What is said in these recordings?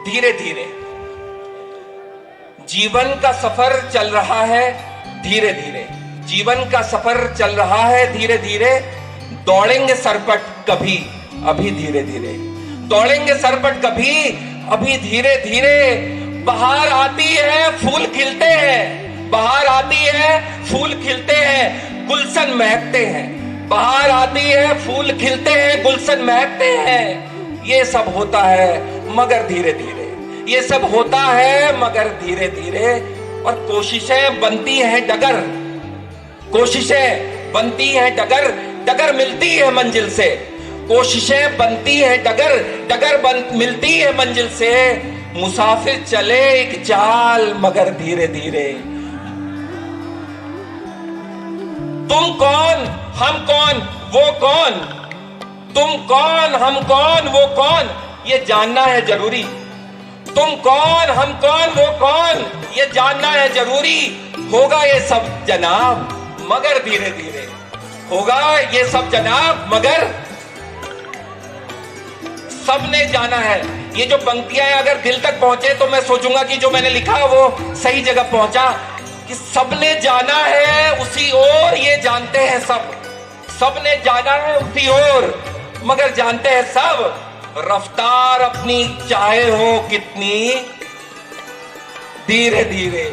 धीरे धीरे जीवन का सफर चल रहा है, धीरे धीरे जीवन का सफर चल रहा है, धीरे धीरे दौड़ेंगे सरपट कभी अभी धीरे धीरे, दौड़ेंगे सरपट कभी अभी धीरे धीरे। बाहर आती है फूल खिलते हैं, बाहर आती है फूल खिलते हैं, गुलशन महकते हैं, बाहर आती है फूल खिलते हैं, गुलशन महकते हैं। ये सब होता है मगर धीरे धीरे, ये सब होता है मगर धीरे धीरे। और कोशिशें बनती हैं डगर, कोशिशें बनती हैं डगर, डगर मिलती है मंजिल से, कोशिशें बनती हैं डगर, डगर मिलती है मंजिल से। मुसाफिर चले एक चाल मगर धीरे धीरे। तुम कौन हम कौन वो कौन, तुम कौन हम कौन वो कौन, ये जानना है जरूरी। तुम कौन हम कौन वो कौन, ये जानना है जरूरी। होगा ये सब जनाब मगर धीरे धीरे, होगा ये सब जनाब मगर। सबने जाना है। ये जो पंक्तियां अगर दिल तक पहुंचे तो मैं सोचूंगा कि जो मैंने लिखा वो सही जगह पहुंचा। कि सबने जाना है उसी ओर, ये जानते हैं सब, सबने जाना है उसी ओर मगर जानते हैं सब। रफ्तार अपनी चाहे हो कितनी धीरे धीरे,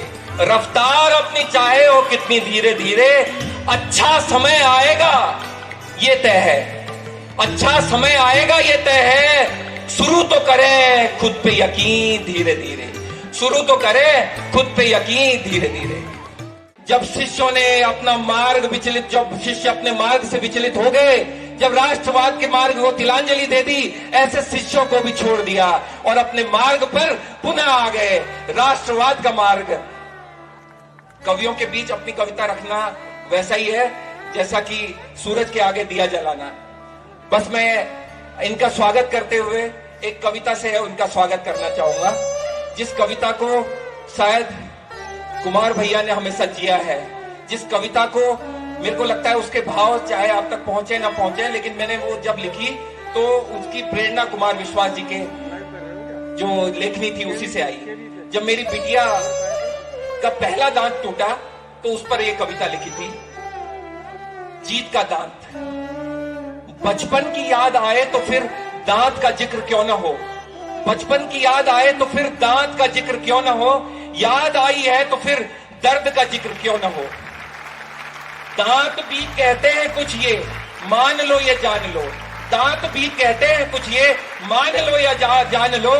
रफ्तार अपनी चाहे हो कितनी धीरे धीरे। अच्छा समय आएगा ये तय है, अच्छा समय आएगा ये तय है। शुरू तो करें खुद पे यकीन धीरे धीरे, शुरू तो करें खुद पे यकीन धीरे धीरे। जब शिष्यों ने अपना मार्ग विचलित, जब शिष्य अपने मार्ग से विचलित हो गए, जब राष्ट्रवाद के मार्ग को तिलांजलि दे दी, ऐसे शिष्यों को भी छोड़ दिया और अपने मार्ग पर पुनः आ गए, राष्ट्रवाद का मार्ग। कवियों के बीच अपनी कविता रखना वैसा ही है जैसा कि सूरज के आगे दिया जलाना। बस मैं इनका स्वागत करते हुए एक कविता से उनका स्वागत करना चाहूंगा, जिस कविता को शायद कुमार भैया ने हमेशा जिया है, जिस कविता को मेरे को लगता है उसके भाव चाहे आप तक पहुंचे ना पहुंचे, लेकिन मैंने वो जब लिखी तो उसकी प्रेरणा कुमार विश्वास जी के जो लेखनी थी उसी से आई। जब मेरी बिटिया का पहला दांत टूटा तो उस पर ये कविता लिखी थी, जीत का दांत। बचपन की याद आए तो फिर दांत का जिक्र क्यों ना हो, बचपन की याद आए तो फिर दांत का जिक्र क्यों ना हो, याद आई है तो फिर दर्द का जिक्र क्यों ना हो। दांत भी कहते हैं कुछ ये मान लो ये जान लो, दांत भी कहते हैं कुछ ये मान लो या जान लो।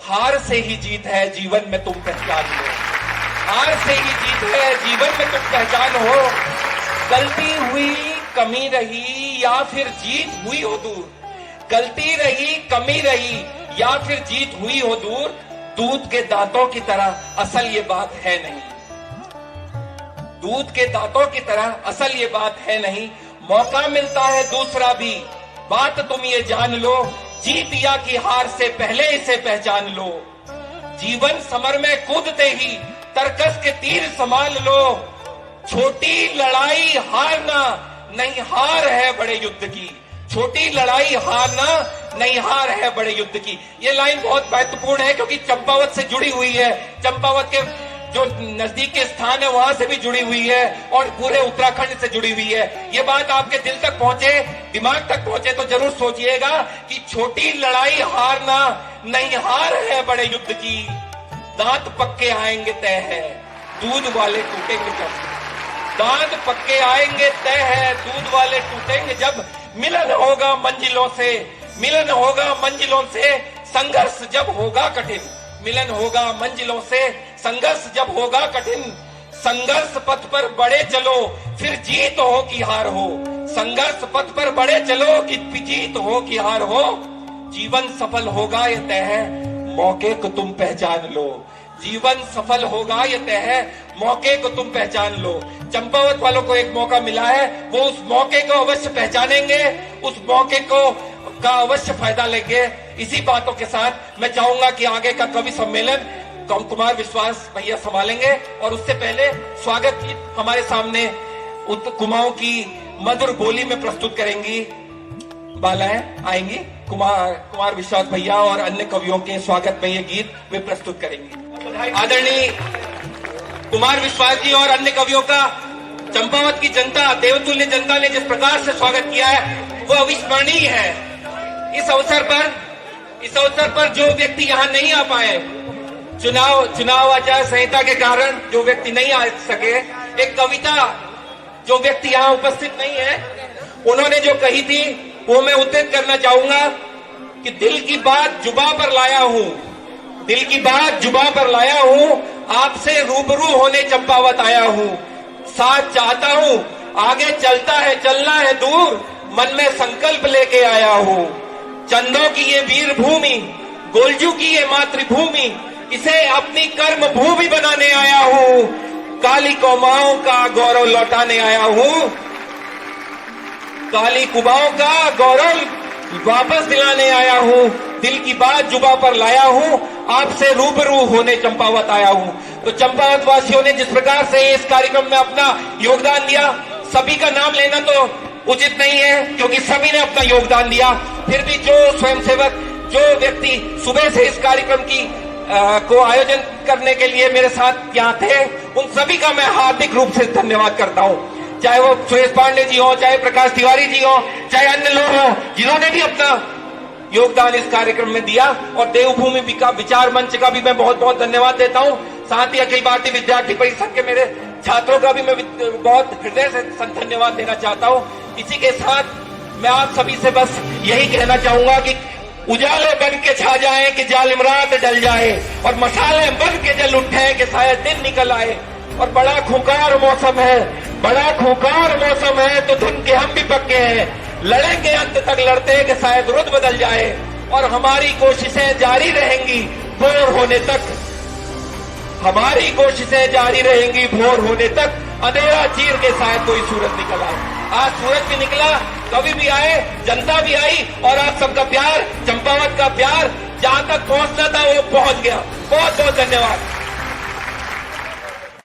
हार से ही जीत है जीवन में तुम पहचान लो, हार से ही जीत है जीवन में तुम पहचान हो। गलती हुई कमी रही या फिर जीत हुई हो दूर, गलती रही कमी रही या फिर जीत हुई हो दूर। दूध के दांतों की तरह असल ये बात है नहीं, दूध के दांतों की तरह असल ये बात है नहीं। मौका मिलता है दूसरा भी, बात तुम ये जान लो, जीत या की हार से पहले इसे पहचान लो। जीवन समर में कूदते ही तरकस के तीर संभाल लो। छोटी लड़ाई हारना नहीं हार है बड़े युद्ध की, छोटी लड़ाई हारना नहीं हार है बड़े युद्ध की। ये लाइन बहुत महत्वपूर्ण है क्योंकि चंपावत से जुड़ी हुई है, चंपावत के जो नजदीक के स्थान है वहां से भी जुड़ी हुई है और पूरे उत्तराखंड से जुड़ी हुई है। ये बात आपके दिल तक पहुंचे, दिमाग तक पहुंचे तो जरूर सोचिएगा कि छोटी लड़ाई हारना नहीं हार है बड़े युद्ध की। दांत पक्के आएंगे तय है, दूध वाले टूटेंगे जब, दांत पक्के आएंगे तय है, दूध वाले टूटेंगे जब। मिलन होगा मंजिलों से, मिलन होगा मंजिलों से, संघर्ष जब होगा कठिन, मिलन होगा मंजिलों से, संघर्ष जब होगा कठिन। संघर्ष पथ पर बढ़े चलो फिर जीत हो कि हार हो, संघर्ष पथ पर बढ़े चलो कि जीत हो कि हार हो। जीवन सफल होगा ये तय है, मौके को तुम पहचान लो, जीवन सफल होगा ये तय है, मौके को तुम पहचान लो। चंपावत वालों को एक मौका मिला है, वो उस मौके को अवश्य पहचानेंगे, उस मौके को का अवश्य फायदा लेंगे। इसी बातों के साथ मैं चाहूंगा कि आगे का कवि सम्मेलन कुमार विश्वास भैया संभालेंगे और उससे पहले स्वागत गीत हमारे सामने कुमाऊं की मधुर बोली में प्रस्तुत करेंगी बालाएं आएंगी, कुमार विश्वास भैया और अन्य कवियों के स्वागत में ये गीत वे प्रस्तुत करेंगे। आदरणीय कुमार विश्वास जी और अन्य कवियों का चंपावत की जनता, देवतुल्य जनता ने जिस प्रकार से स्वागत किया है वो अविस्मरणीय है। इस अवसर पर जो व्यक्ति यहाँ नहीं आ पाए, चुनाव आचार संहिता के कारण जो व्यक्ति नहीं आ सके, एक कविता जो व्यक्ति यहाँ उपस्थित नहीं है उन्होंने जो कही थी वो मैं उद्धृत करना चाहूंगा कि दिल की बात जुबा पर लाया हूं, दिल की बात जुबा पर लाया हूं, आपसे रूबरू होने चंपावत आया हूं, साथ चाहता हूं, आगे चलता है चलना है दूर, मन में संकल्प लेके आया हूं, चंदों की ये वीर भूमि, गोलजू की ये मातृभूमि, इसे अपनी कर्म भूमि बनाने आया हूं, काली कौमाओं का गौरव लौटाने आया हूं, काली कुबाओं का गौरव वापस दिलाने आया हूं, दिल की बात जुबा पर लाया हूं, आपसे रूबरू होने चंपावत आया हूं। तो चंपावत वासियों ने जिस प्रकार से इस कार्यक्रम में अपना योगदान दिया, सभी का नाम लेना तो उचित नहीं है क्योंकि सभी ने अपना योगदान दिया, फिर भी जो स्वयंसेवक, जो व्यक्ति सुबह से इस कार्यक्रम की को आयोजन करने के लिए मेरे साथ यहाँ थे, उन सभी का मैं हार्दिक रूप से धन्यवाद करता हूँ। चाहे वो सुरेश पांडे जी हो, चाहे प्रकाश तिवारी जी हो, चाहे अन्य लोग हो जिन्होंने भी अपना योगदान इस कार्यक्रम में दिया, और देवभूमि विचार मंच का भी मैं बहुत बहुत धन्यवाद देता हूँ। साथ ही अखिल भारतीय विद्यार्थी परिषद के मेरे छात्रों का भी मैं बहुत हृदय से धन्यवाद देना चाहता हूँ। इसी के साथ मैं आप सभी से बस यही कहना चाहूंगा कि उजाले बन के छा जाए कि जालिम रात डल जाए, और मसाले बन के जल उठे कि शायद दिन निकल आए, और बड़ा खूंखार मौसम है, बड़ा खूंखार मौसम है तो धुन के हम भी पक्के हैं, लड़ेंगे अंत तक लड़ते कि शायद रुत बदल जाए, और हमारी कोशिशें जारी रहेंगी भोर होने तक, हमारी कोशिशें जारी रहेंगी भोर होने तक, अंधेरा चीर के शायद कोई सूरज निकल आए। आज सूरज भी निकला, कवि भी आए, जनता भी आई, और आप सबका प्यार, चंपावत का प्यार जहां तक पहुंचना था वो पहुंच गया। बहुत बहुत धन्यवाद।